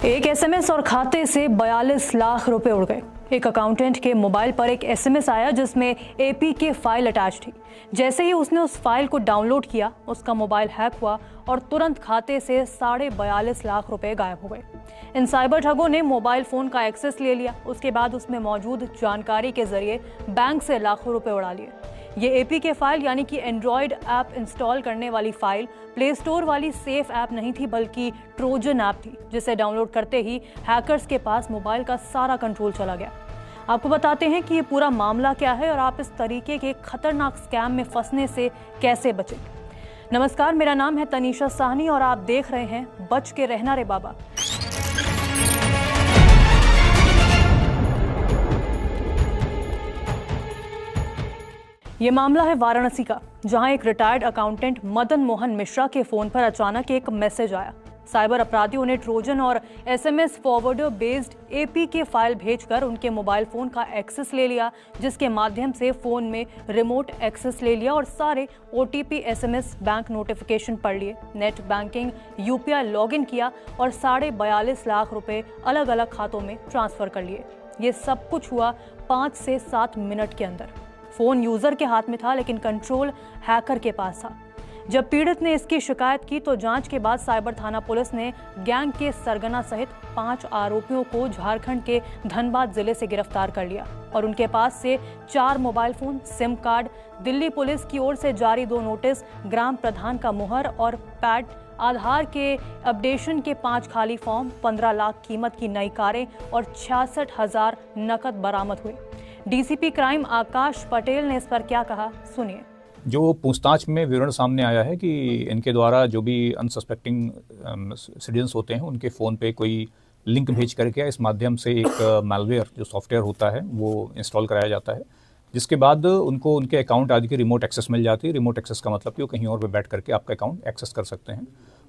एक एसएमएस और खाते से 42 लाख रुपए उड़ गए। एक अकाउंटेंट के मोबाइल पर एक एसएमएस आया जिसमें एपी के फाइल अटैच थी। जैसे ही उसने उस फाइल को डाउनलोड किया, उसका मोबाइल हैक हुआ और तुरंत खाते से 42.5 लाख रुपए गायब हो गए। इन साइबर ठगों ने मोबाइल फोन का एक्सेस ले लिया। उसके बाद उसमें मौजूद जानकारी के जरिए बैंक से लाखों रुपए उड़ा लिए। ये एपी के फाइल यानी कि एंड्रॉयड ऐप इंस्टॉल करने वाली फाइल प्ले स्टोर वाली सेफ ऐप नहीं थी, बल्कि ट्रोजन ऐप थी, जिसे डाउनलोड करते ही हैकर्स के पास मोबाइल का सारा कंट्रोल चला गया। आपको बताते हैं कि ये पूरा मामला क्या है और आप इस तरीके के खतरनाक स्कैम में फंसने से कैसे बचें। नमस्कार, मेरा नाम है तनीषा साहनी और आप देख रहे हैं बच के रहना रे बाबा। ये मामला है वाराणसी का, जहां एक रिटायर्ड अकाउंटेंट मदन मोहन मिश्रा के फोन पर अचानक एक मैसेज आया। साइबर अपराधियों ने ट्रोजन और एसएमएस फॉरवर्डर बेस्ड एपी के फाइल भेजकर उनके मोबाइल फोन का एक्सेस ले लिया, जिसके माध्यम से फोन में रिमोट एक्सेस ले लिया और सारे ओटीपी, एसएमएस, बैंक नोटिफिकेशन पढ़ लिए, नेट बैंकिंग, यूपीआई लॉगिन किया और 42.5 लाख रुपए अलग अलग खातों में ट्रांसफर कर लिए। ये सब कुछ हुआ 5 से 7 मिनट के अंदर। फोन यूजर के हाथ में था, लेकिन कंट्रोल हैकर के पास था। जब पीड़ित ने इसकी शिकायत की तो जांच के बाद साइबर थाना पुलिस ने गैंग के सरगना सहित 5 आरोपियों को झारखंड के धनबाद जिले से गिरफ्तार कर लिया और उनके पास से 4 mobile phone, SIM card, Delhi police की ओर से जारी 2 नोटिस, ग्राम प्रधान का मुहर और पैड, आधार के अपडेशन के 5 खाली फॉर्म, 15 लाख कीमत की नई कारें और 66,000 नकद बरामद हुए। डीसीपी क्राइम आकाश पटेल ने इस पर क्या कहा, सुनिए। जो पूछताछ में विवरण सामने आया है कि इनके द्वारा जो भी अनसस्पेक्टिंग सिटीजन्स होते हैं, उनके फ़ोन पे कोई लिंक भेज करके इस माध्यम से एक मैलवेयर जो सॉफ्टवेयर होता है वो इंस्टॉल कराया जाता है, जिसके बाद उनको उनके अकाउंट आदि की रिमोट एक्सेस मिल जाती है। रिमोट एक्सेस का मतलब कि वो कहीं और पे बैठ करके आपका अकाउंट एक्सेस कर सकते हैं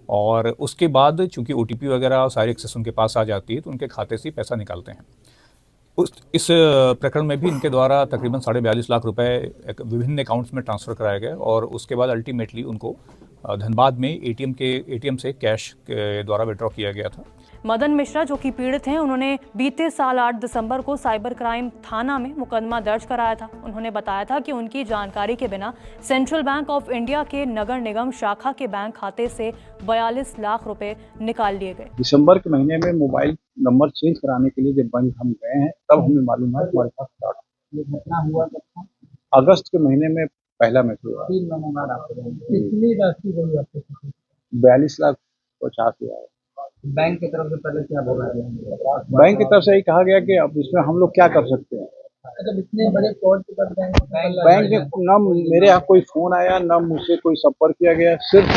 और उसके बाद चूँकि ओटीपी वगैरह सारी एक्सेस उनके पास आ जाती है तो उनके खाते से पैसा निकालते हैं। इस प्रकरण में भी इनके द्वारा तकरीबन 42.5 लाख रुपए विभिन्न अकाउंट्स में ट्रांसफ़र कराया गया और उसके बाद अल्टीमेटली उनको धनबाद में एटीएम से कैश के द्वारा विड्रॉ किया गया था। मदन मिश्रा, जो कि पीड़ित हैं, उन्होंने बीते साल 8 दिसंबर को साइबर क्राइम थाना में मुकदमा दर्ज कराया था। उन्होंने बताया था कि उनकी जानकारी के बिना सेंट्रल बैंक ऑफ इंडिया के नगर निगम शाखा के बैंक खाते से 42 लाख रुपए निकाल लिए गए। दिसंबर के महीने में मोबाइल नंबर चेंज कराने के लिए जब बैंक हम गए हैं, तब हमें मालूम है हमारे पास फ्रॉड घटना हुआ। अगस्त के महीने में पहला मैसेज हुआ। 3 महीने बाद आपको कितनी राशि गई आपको? 42,50,000। बैंक की तरफ से पहले क्या बोला गया? बैंक की तरफ से यही कहा गया कि अब इसमें हम लोग क्या कर सकते हैं। जब इतने बड़े फ्रॉड के बाद बैंक ने न मेरे यहाँ कोई फोन आया, न मुझसे कोई संपर्क किया गया। सिर्फ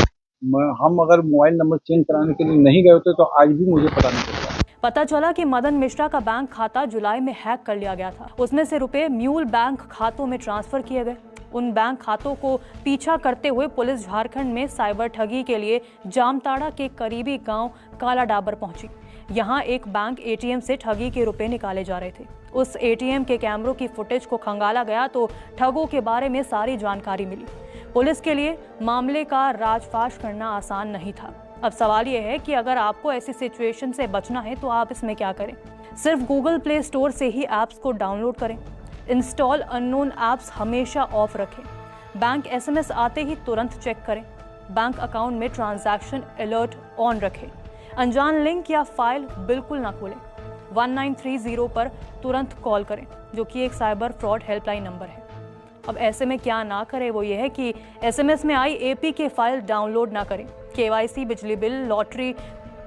हम अगर मोबाइल नंबर चेंज कराने के लिए नहीं गए होते तो आज भी मुझे पता नहीं चलता। पता चला कि मदन मिश्रा का बैंक खाता जुलाई में हैक कर लिया गया था। उसमें से रुपए म्यूल बैंक खातों में ट्रांसफर किए गए। उन बैंक खातों को पीछा करते हुए पुलिस झारखंड में साइबर ठगी के लिए जामताड़ा के करीबी गांव काला डाबर पहुंची। यहां एक बैंक एटीएम से ठगी के रुपए निकाले जा रहे थे। उस एटीएम के कैमरों की फुटेज को खंगाला गया तो ठगों के बारे में सारी जानकारी मिली। पुलिस के लिए मामले का राजफाश करना आसान नहीं था। अब सवाल यह है कि अगर आपको ऐसी सिचुएशन से बचना है तो आप इसमें क्या करें। सिर्फ गूगल प्ले स्टोर से ही ऐप्स को डाउनलोड करें। इंस्टॉल अननोन ऐप्स हमेशा ऑफ रखें। बैंक एसएमएस आते ही तुरंत चेक करें। बैंक अकाउंट में ट्रांजैक्शन अलर्ट ऑन रखें। अनजान लिंक या फाइल बिल्कुल ना खोलें। 1930 पर तुरंत कॉल करें, जो कि एक साइबर फ्रॉड हेल्पलाइन नंबर है। अब ऐसे में क्या ना करें, वो ये है कि एसएमएस में आई एपी के फाइल डाउनलोड ना करें। केवाईसी, बिजली बिल, लॉटरी,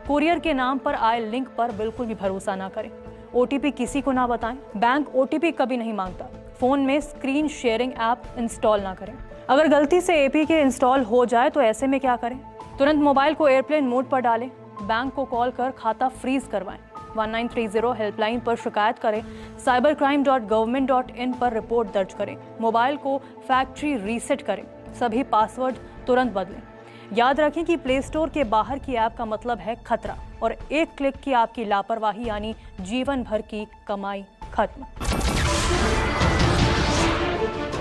कुरियर के नाम पर आए लिंक पर बिल्कुल भी भरोसा ना करें। ओटीपी किसी को ना बताएं। बैंक ओटीपी कभी नहीं मांगता। फोन में स्क्रीन शेयरिंग ऐप इंस्टॉल ना करें। अगर गलती से एपी के इंस्टॉल हो जाए तो ऐसे में क्या करें? तुरंत मोबाइल को एयरप्लेन मोड पर डालें। बैंक को कॉल कर खाता फ्रीज करवाएं। 1930 हेल्पलाइन पर शिकायत करें। cybercrime.government.in पर रिपोर्ट दर्ज करें। मोबाइल को फैक्ट्री रीसेट करें। सभी पासवर्ड तुरंत बदलें। याद रखें कि प्ले स्टोर के बाहर की ऐप का मतलब है खतरा और एक क्लिक की आपकी लापरवाही यानी जीवन भर की कमाई खत्म।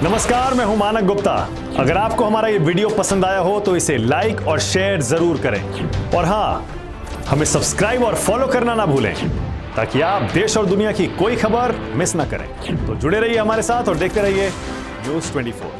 नमस्कार, मैं हूं मानक गुप्ता। अगर आपको हमारा ये वीडियो पसंद आया हो तो इसे लाइक और शेयर जरूर करें और हाँ, हमें सब्सक्राइब और फॉलो करना ना भूलें ताकि आप देश और दुनिया की कोई खबर मिस ना करें। तो जुड़े रहिए हमारे साथ और देखते रहिए न्यूज़ 24।